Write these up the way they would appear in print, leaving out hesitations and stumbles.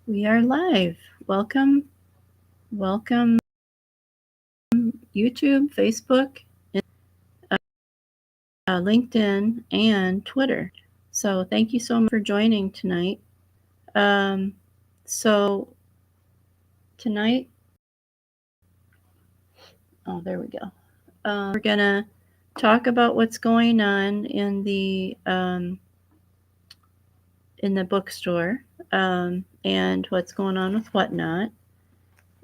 We are live. Welcome, YouTube, Facebook, LinkedIn, and Twitter. So, thank you so much for joining tonight. Um, so, tonight, oh, there we go. We're gonna talk about what's going on in the bookstore, and what's going on with whatnot,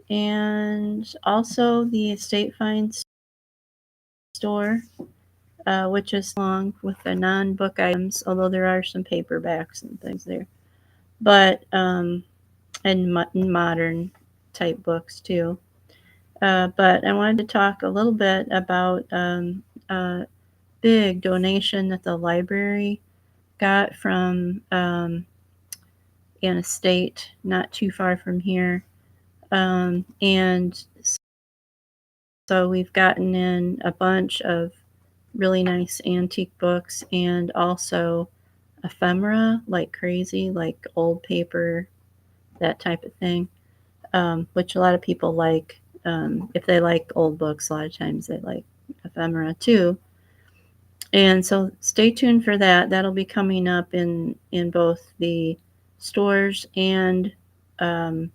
and also the estate find store, which is along with the non-book items, although there are some paperbacks and things there, but and modern type books too. But I wanted to talk a little bit about a big donation that the library got from an estate not too far from here. And so we've gotten in a bunch of really nice antique books and also ephemera like crazy, like old paper, that type of thing, which a lot of people like. If they like old books, a lot of times they like ephemera too. And so stay tuned for that. That'll be coming up in both the stores and um,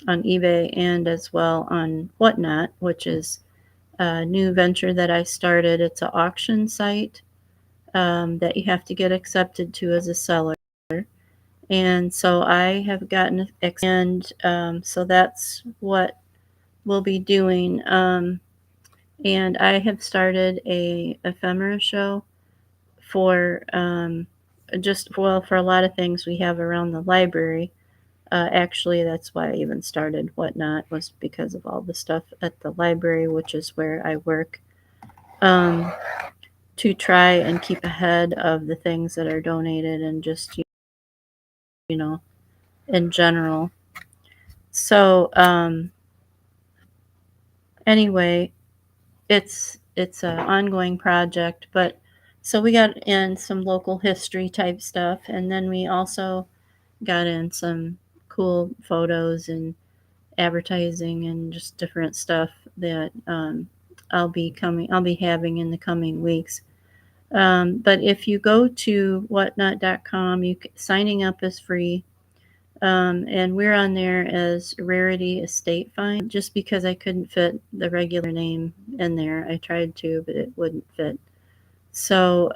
on eBay and as well on Whatnot, which is a new venture that I started. It's an auction site that you have to get accepted to as a seller. And so I have gotten, and so that's what we'll be doing. And I have started a ephemera show for for a lot of things we have around the library. Actually, that's why I even started Whatnot, was because of all the stuff at the library, which is where I work, um, to try and keep ahead of the things that are donated and just, you know, in general. So, anyway, it's an ongoing project, but so we got in some local history type stuff, and then we also got in some cool photos and advertising and just different stuff that I'll be having in the coming weeks. But if you go to whatnot.com, signing up is free. And we're on there as Rarity Estate Find, just because I couldn't fit the regular name in there. I tried to, but it wouldn't fit. So,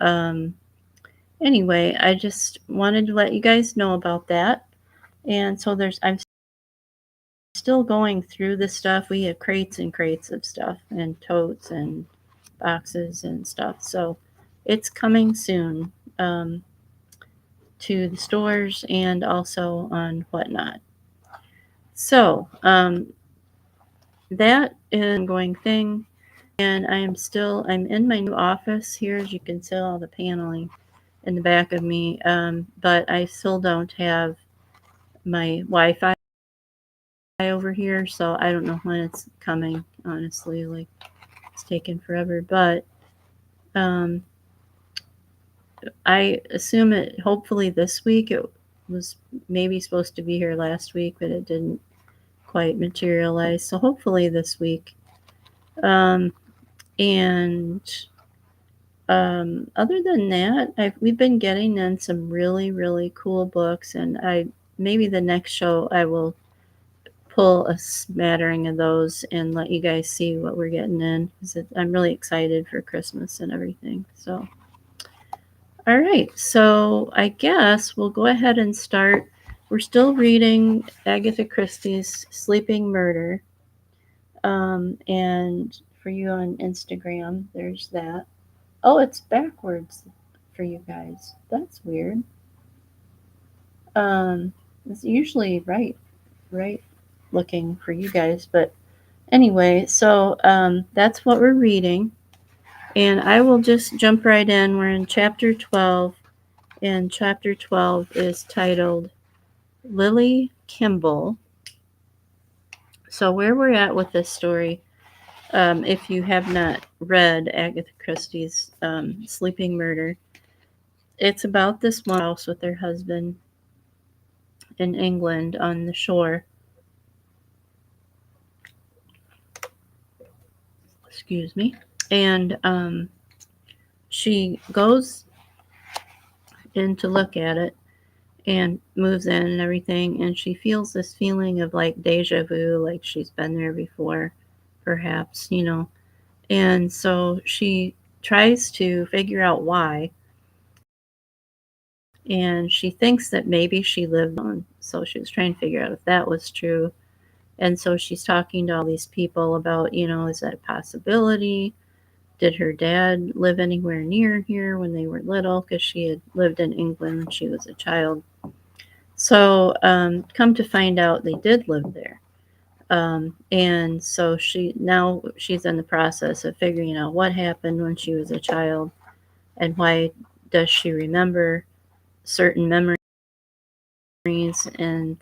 anyway, I just wanted to let you guys know about that. And so I'm still going through this stuff. We have crates and crates of stuff and totes and boxes and stuff. So it's coming soon, to the stores and also on Whatnot. So that is an ongoing thing. And I'm in my new office here, as you can see all the paneling in the back of me. But I still don't have my Wi-Fi over here, so I don't know when it's coming, honestly. Like, it's taken forever, but um, I assume it hopefully this week. It was maybe supposed to be here last week, but it didn't quite materialize. So hopefully this week. Um, and Other than that, we've been getting in some really, really cool books, and maybe the next show I will pull a smattering of those and let you guys see what we're getting in, because I'm really excited for Christmas and everything. So, all right, so I guess we'll go ahead and start. We're still reading Agatha Christie's Sleeping Murder, and for you on Instagram, there's that. Oh, it's backwards for you guys. That's weird. Um, it's usually right looking for you guys, but anyway, so that's what we're reading, and I will just jump right in. We're in chapter 12, and chapter 12 is titled Lily Kimball. So, where we're at with this story, if you have not read Agatha Christie's Sleeping Murder, it's about this one house with her husband, in England on the shore. Excuse me. And she goes in to look at it and moves in and everything, and she feels this feeling of like deja vu, like she's been there before, perhaps, you know. And so she tries to figure out why, and she thinks that maybe she lived on. So she was trying to figure out if that was true. And so she's talking to all these people about, you know, is that a possibility? Did her dad live anywhere near here when they were little? Because she had lived in England when she was a child. So, come to find out, they did live there. And so she's in the process of figuring out what happened when she was a child and why does she remember certain memories and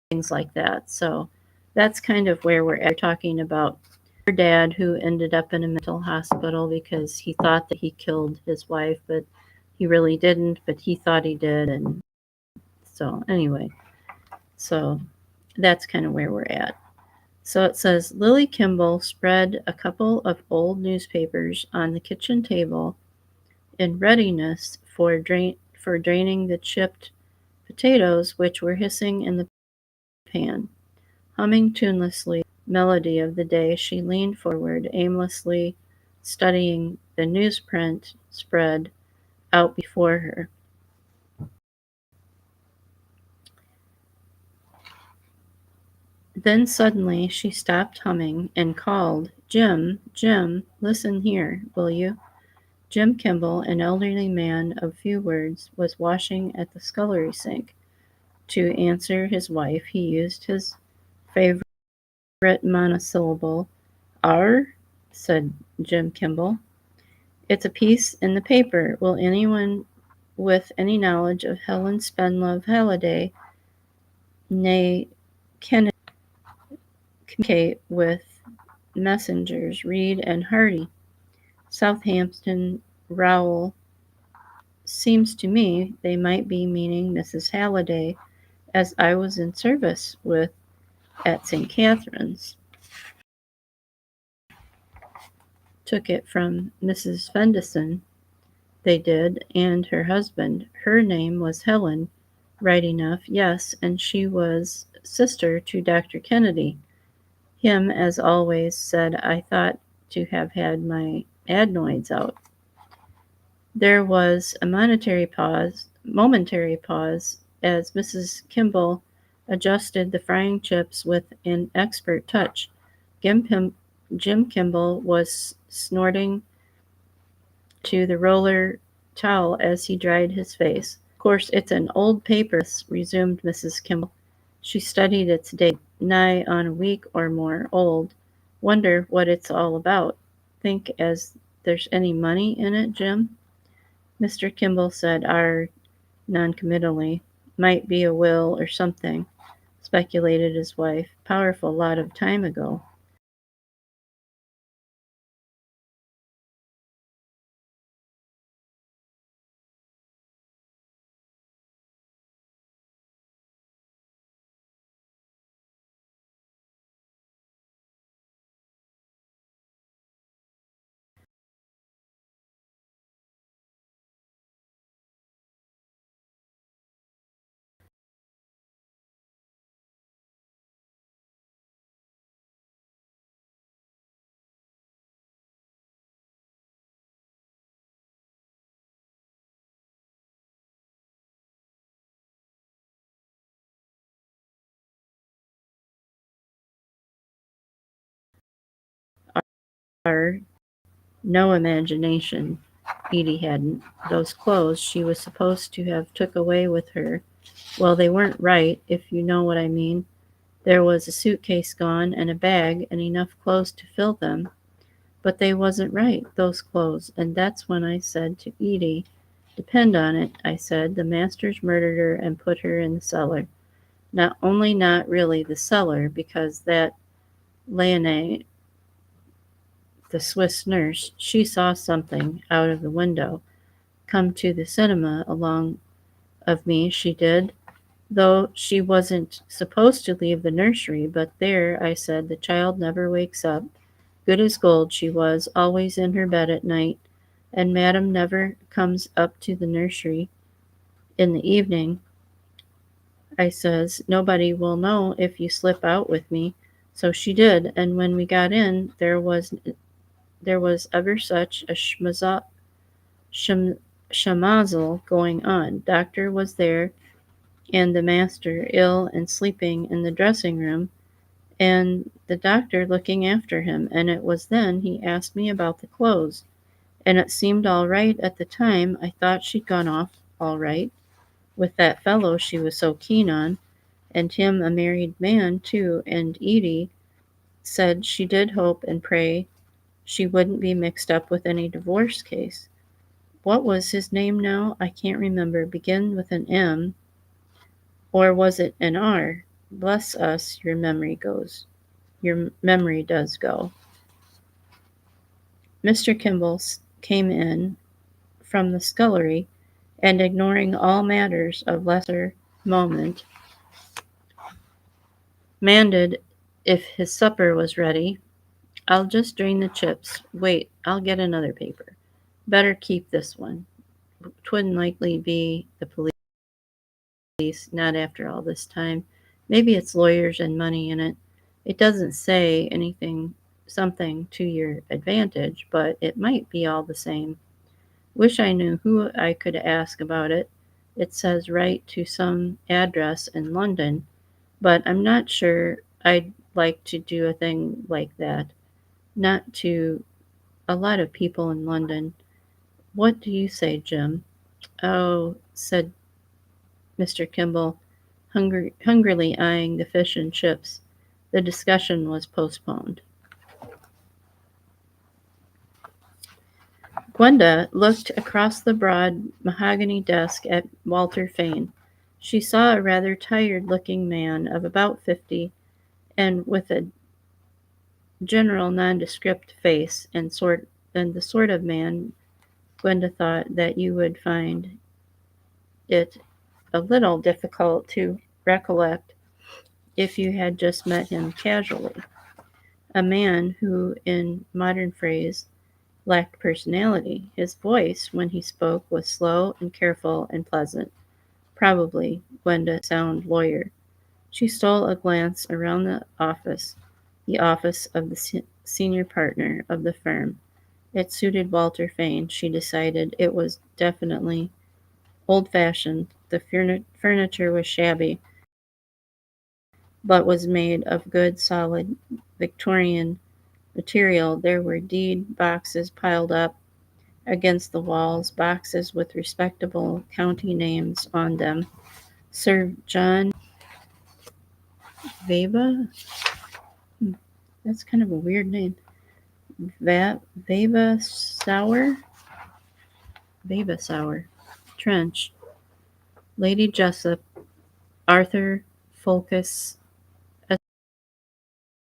things like that. So that's kind of where we're at. We're talking about her dad who ended up in a mental hospital because he thought that he killed his wife, but he really didn't, but he thought he did. And so, anyway, so that's kind of where we're at. So it says Lily Kimball spread a couple of old newspapers on the kitchen table in readiness for draining the chipped potatoes which were hissing in the pan. Humming tunelessly melody of the day, she leaned forward, aimlessly studying the newsprint spread out before her. Then suddenly she stopped humming and called, Jim, Jim, listen here, will you? Jim Kimball, an elderly man of few words, was washing at the scullery sink. To answer his wife, he used his favorite monosyllable. "Ar?" said Jim Kimball. "It's a piece in the paper. Will anyone with any knowledge of Helen Spenlove Halliday, née Kennedy, communicate with messengers Reed and Hardy, Southampton, Rowell? Seems to me they might be meaning Mrs. Halliday, as I was in service with at St. Catherine's." Took it from Mrs. Fendison, they did, and her husband. Her name was Helen, right enough, yes, and she was sister to Dr. Kennedy. Him, as always, said I thought to have had my adenoids out. There was a momentary pause, as Mrs. Kimball adjusted the frying chips with an expert touch. Jim Kimball was snorting to the roller towel as he dried his face. "Of course it's an old paper, resumed Mrs. Kimball. She studied its date, nigh on a week or more old. Wonder what it's all about. Think as there's any money in it, Jim?" Mr. Kimball said noncommittally. "Might be a will or something," speculated his wife. "Powerful lot of time ago." Our no imagination, Edie hadn't. Those clothes she was supposed to have took away with her, well, they weren't right, if you know what I mean. There was a suitcase gone and a bag and enough clothes to fill them, but they wasn't right, those clothes, and that's when I said to Edie, depend on it, I said, the masters murdered her and put her in the cellar. Not only not really the cellar, because that Leonie, the Swiss nurse, she saw something out of the window come to the cinema along of me, she did, though she wasn't supposed to leave the nursery. But there, I said, the child never wakes up. Good as gold she was, always in her bed at night, and Madam never comes up to the nursery in the evening. I says, nobody will know if you slip out with me. So she did, and when we got in, there was ever such a shem, shamazel going on. Doctor was there, and the master ill and sleeping in the dressing room, and the doctor looking after him, and it was then he asked me about the clothes, and it seemed all right at the time. I thought she'd gone off all right with that fellow she was so keen on, and him a married man too, and Edie said she did hope and pray she wouldn't be mixed up with any divorce case. What was his name now? I can't remember. Begin with an M, or was it an R? Bless us, your memory goes. Your memory does go. Mr. Kimball came in from the scullery, and ignoring all matters of lesser moment, demanded if his supper was ready. I'll just drain the chips. Wait, I'll get another paper. Better keep this one. 'Twouldn't likely be the police, not after all this time. Maybe it's lawyers and money in it. It doesn't say anything, something to your advantage, but it might be all the same. Wish I knew who I could ask about it. It says write to some address in London, but I'm not sure I'd like to do a thing like that. Not to a lot of people in London. What do you say, Jim? Oh, said Mr. Kimball, hungrily eyeing the fish and chips. The discussion was postponed. Gwenda looked across the broad mahogany desk at Walter Fane. She saw a rather tired-looking man of about 50, and with a general nondescript face, and the sort of man Gwenda thought that you would find it a little difficult to recollect if you had just met him casually. A man who, in modern phrase, lacked personality. His voice, when he spoke, was slow and careful and pleasant. Probably, Gwenda, sound lawyer. She stole a glance around the office of the senior partner of the firm. It suited Walter Fane. She decided it was definitely old-fashioned. The furniture was shabby, but was made of good, solid Victorian material. There were deed boxes piled up against the walls, boxes with respectable county names on them. Sir John Veba? That's kind of a weird name. Veba Sour? Veba Sour. Trench. Lady Jessup. Arthur Fulkus,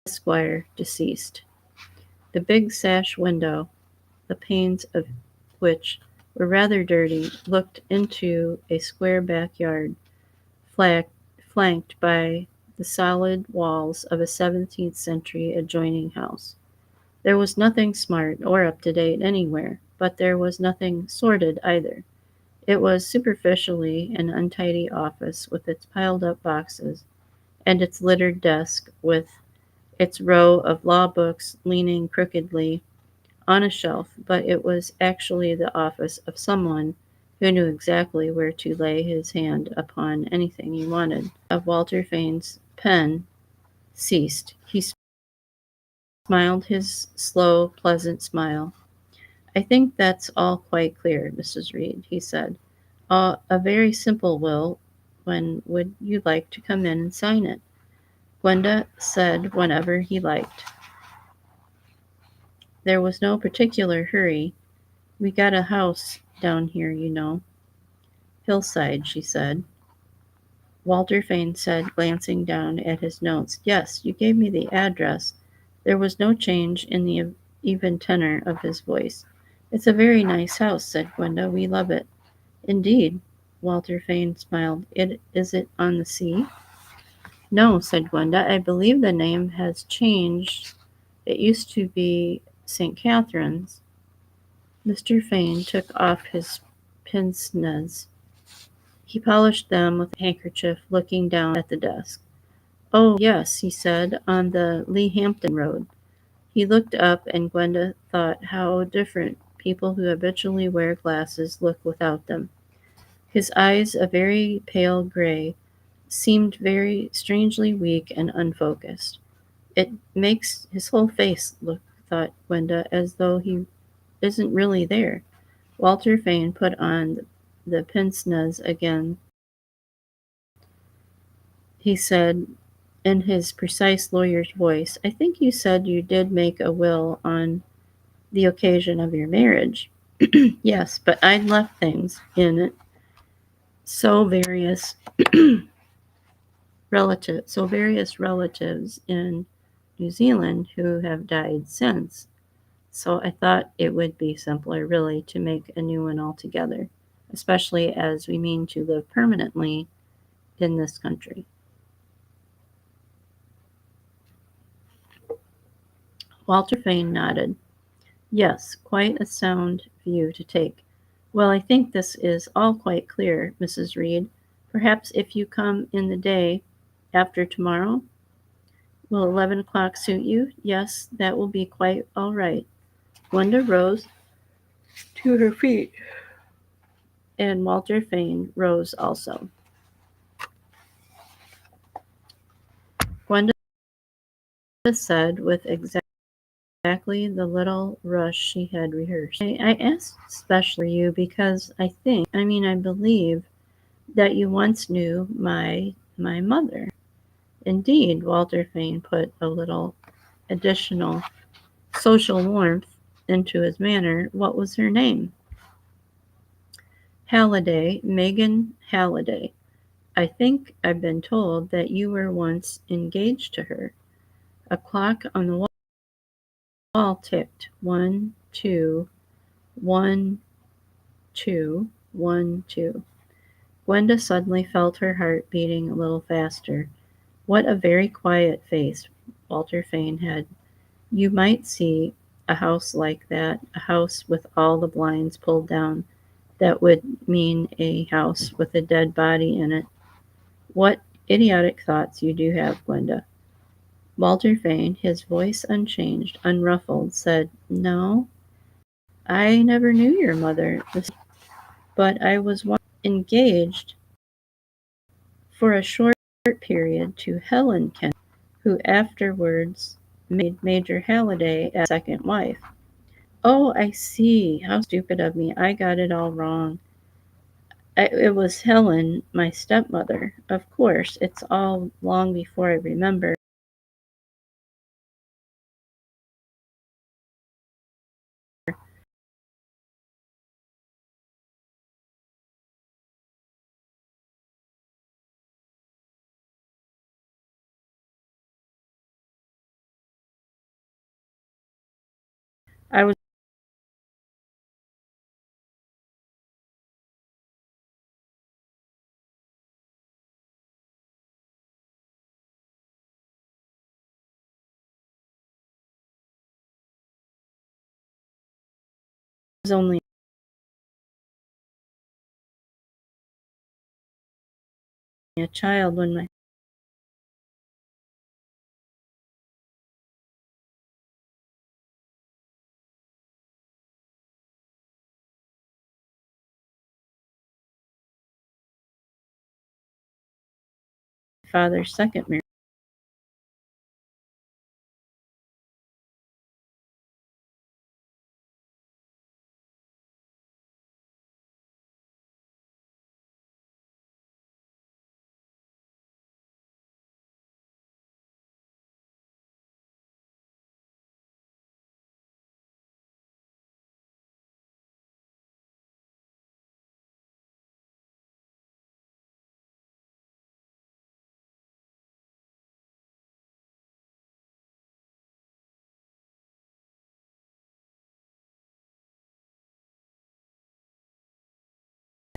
Esquire, deceased. The big sash window, the panes of which were rather dirty, looked into a square backyard, flanked by the solid walls of a 17th century adjoining house. There was nothing smart or up to date anywhere, but there was nothing sordid either. It was superficially an untidy office with its piled up boxes and its littered desk with its row of law books leaning crookedly on a shelf, but it was actually the office of someone who knew exactly where to lay his hand upon anything he wanted. Of Walter Fane's pen ceased. He smiled his slow, pleasant smile. I think that's all quite clear, Mrs. Reed, he said. A very simple will. When would you like to come in and sign it? Gwenda said whenever he liked. There was no particular hurry. We got a house down here, you know. Hillside, she said. Walter Fane said, glancing down at his notes. Yes, you gave me the address. There was no change in the even tenor of his voice. It's a very nice house, said Gwenda. We love it. Indeed. Walter Fane smiled. Is it on the sea? No, said Gwenda. I believe the name has changed. It used to be St. Catherine's. Mr. Fane took off his pince-nez. He polished them with a handkerchief, looking down at the desk. Oh, yes, he said, on the Leahampton road. He looked up, and Gwenda thought how different people who habitually wear glasses look without them. His eyes, a very pale gray, seemed very strangely weak and unfocused. It makes his whole face look, thought Gwenda, as though he isn't really there. Walter Fane put on the pince-nez again. He said in his precise lawyer's voice, I think you said you did make a will on the occasion of your marriage. Yes, but I'd left things in it so various relatives in New Zealand who have died since. So I thought it would be simpler really to make a new one altogether, especially as we mean to live permanently in this country. Walter Fane nodded. Yes, quite a sound view to take. Well, I think this is all quite clear, Mrs. Reed. Perhaps if you come in the day after tomorrow, will 11 o'clock suit you? Yes, that will be quite all right. Gwenda rose to her feet, and Walter Fane rose also. Gwenda said with exactly the little rush she had rehearsed. I asked especially for you because I believe that you once knew my mother. Indeed, Walter Fane put a little additional social warmth into his manner. What was her name? Halliday, Megan Halliday. I think I've been told that you were once engaged to her. A clock on the wall ticked. 1, 2, 1, 2, 1, 2. Gwenda suddenly felt her heart beating a little faster. What a very quiet face Walter Fane had. You might see a house like that, a house with all the blinds pulled down. That would mean a house with a dead body in it. What idiotic thoughts you do have, Gwenda. Walter Fane, his voice unchanged, unruffled, said, No, I never knew your mother, but I was once engaged for a short period to Helen Kent, who afterwards married Major Halliday as second wife. Oh, I see. How stupid of me. I got it all wrong. It was Helen, my stepmother. Of course, it's all long before I remember. I was only a child when my father's second marriage.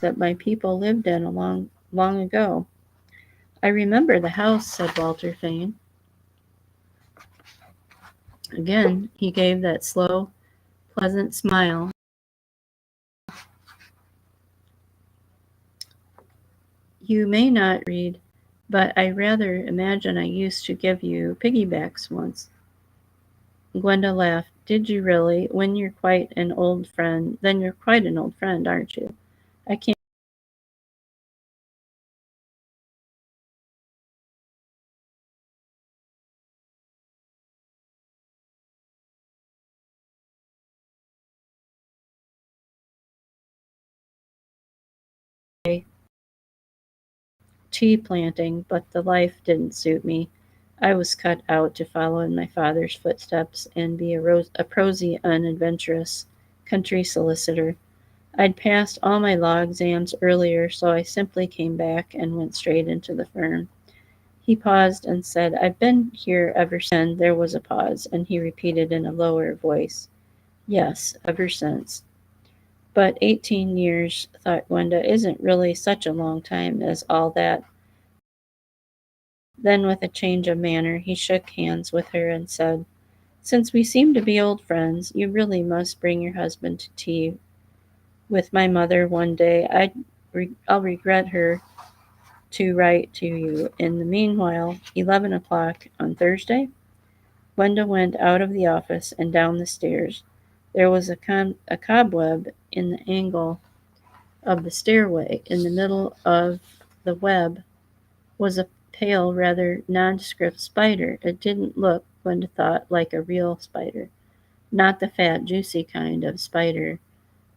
that my people lived in long ago. I remember the house, said Walter Fane. Again, he gave that slow, pleasant smile. You may not read, but I rather imagine I used to give you piggybacks once. Gwenda laughed. Did you really? When you're quite an old friend, then you're quite an old friend, aren't you? I can't say tea planting, but the life didn't suit me. I was cut out to follow in my father's footsteps and be a prosy, unadventurous country solicitor. I'd passed all my law exams earlier, so I simply came back and went straight into the firm. He paused and said, I've been here ever since. Again, there was a pause, and he repeated in a lower voice, Yes, ever since. But 18 years, thought Gwenda, isn't really such a long time as all that. Then, with a change of manner, he shook hands with her and said, Since we seem to be old friends, you really must bring your husband to tea with my mother one day. I'll regret her to write to you. In the meanwhile, 11 o'clock on Thursday? Gwenda went out of the office and down the stairs. There was a cobweb in the angle of the stairway. In the middle of the web was a pale, rather nondescript spider. It didn't look, Gwenda thought, like a real spider. Not the fat, juicy kind of spider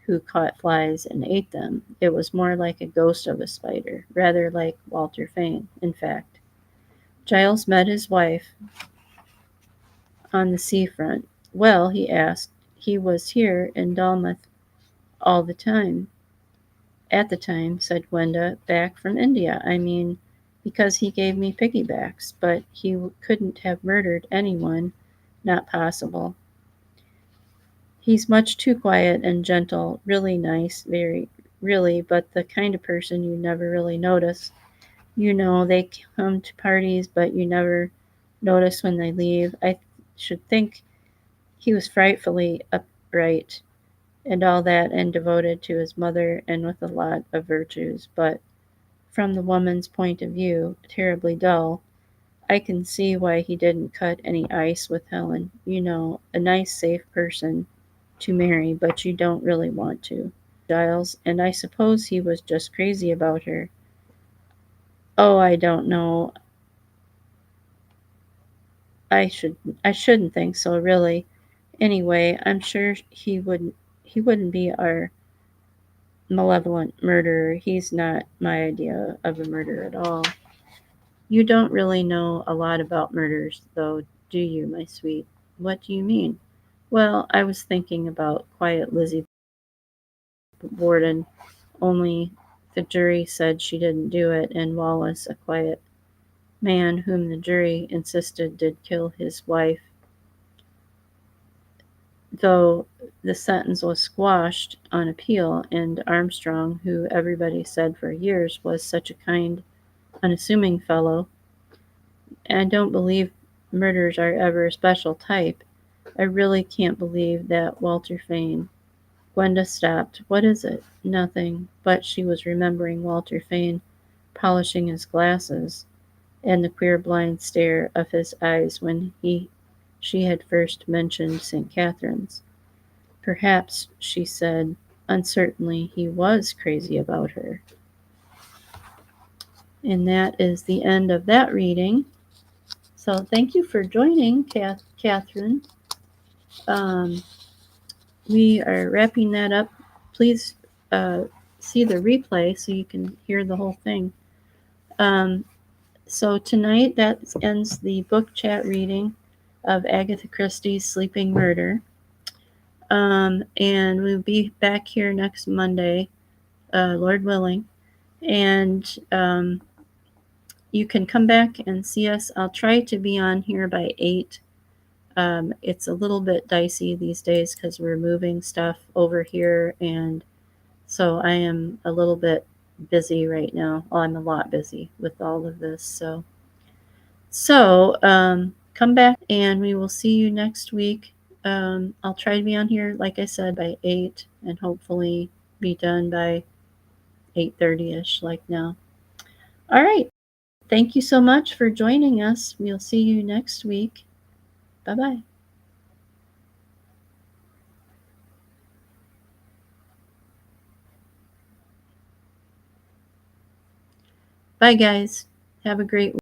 who caught flies and ate them. It was more like a ghost of a spider, rather like Walter Fane, in fact. Giles met his wife on the seafront. Well, he asked, he was here in Dalmouth all the time. At the time, said Gwenda, back from India. I mean, because he gave me piggybacks, but he couldn't have murdered anyone. Not possible. He's much too quiet and gentle, really nice, very, really, but the kind of person you never really notice. You know, they come to parties, but you never notice when they leave. I should think he was frightfully upright and all that, and devoted to his mother, and with a lot of virtues, but from the woman's point of view, terribly dull. I can see why he didn't cut any ice with Helen. You know, a nice, safe person to marry, but you don't really want to, said Giles, and I suppose he was just crazy about her. Oh, I don't know. I shouldn't think so, really. Anyway, I'm sure he wouldn't be our malevolent murderer. He's not my idea of a murder at all. You don't really know a lot about murders, though, do you, my sweet? What do you mean? Well, I was thinking about quiet Lizzie Borden, only the jury said she didn't do it, and Wallace, a quiet man whom the jury insisted did kill his wife, though the sentence was squashed on appeal, and Armstrong, who everybody said for years was such a kind, unassuming fellow. I don't believe murders are ever a special type. I really can't believe that Walter Fane. Gwenda stopped. What is it? Nothing. But she was remembering Walter Fane polishing his glasses, and the queer blind stare of his eyes when she had first mentioned St. Catherine's. Perhaps, she said uncertainly, he was crazy about her. And that is the end of that reading. So thank you for joining, Catherine. Um, we are wrapping that up. Please uh, see the replay so you can hear the whole thing. So tonight that ends the book chat reading of Agatha Christie's Sleeping Murder. And we'll be back here next Monday, Lord willing. And you can come back and see us. I'll try to be on here by 8. It's a little bit dicey these days because we're moving stuff over here, and So I am a little bit busy right now. Well, I'm a lot busy with all of this. So come back and we will see you next week. I'll try to be on here, like I said, by 8 and hopefully be done by 8:30ish like now. All right. Thank you so much for joining us. We'll see you next week. Bye-bye. Bye, guys. Have a great week.